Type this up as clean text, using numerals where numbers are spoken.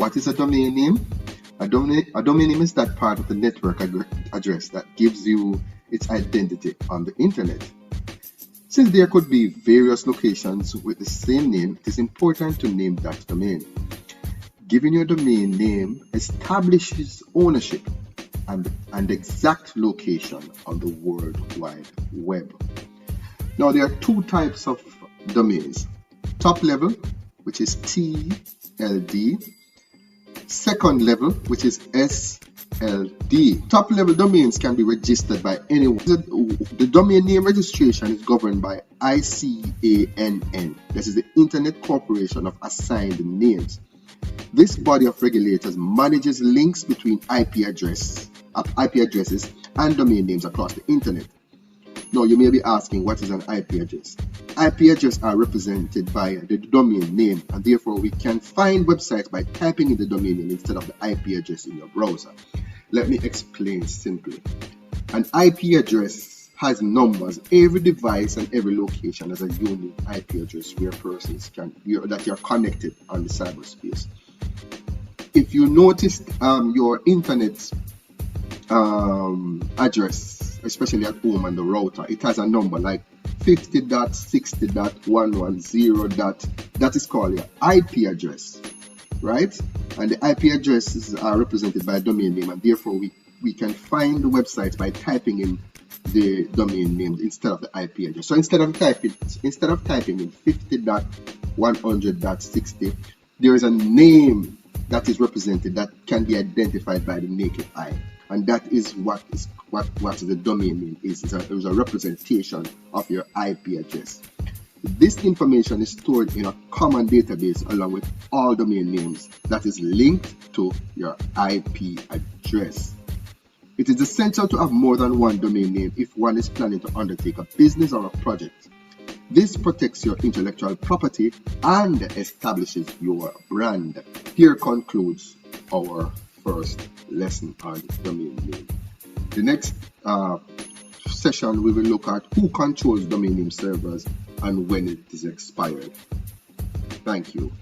What is a domain name? A domain name is that part of the network address that gives you its identity on the internet. Since there could be various locations with the same name, it is important to name that domain. Giving your domain name establishes ownership and exact location on the World Wide Web. Now, there are two types of domains. Top level, which is TLD. Second level, which is SLD. Top level domains can be registered by anyone. The domain name registration is governed by ICANN. This is the Internet Corporation of Assigned Names. This body of regulators manages links between IP addresses and domain names across the internet. Now, you may be asking, what is an IP address? IP addresses are represented by the domain name, and therefore we can find websites by typing in the domain name instead of the IP address in your browser. Let me explain simply. An IP address has numbers. Every device and every location has a unique IP address where persons that you're connected on the cyberspace. If you noticed your internet address, especially at home on the router, it has a number like 50.60.110. That is called your IP address, right? And the IP addresses are represented by a domain name, and therefore we can find the websites by typing in the domain names instead of the IP address. So instead of typing in 50.100.60, there is a name that is represented that can be identified by the naked eye, and that is what the domain name is. It is a representation of your IP address. This information is stored in a common database along with all domain names that is linked to your IP address. It is essential to have more than one domain name if one is planning to undertake a business or a project. This protects your intellectual property and establishes your brand. Here concludes our first lesson on domain name. The next session we will look at who controls domain name servers and when it is expired. Thank you.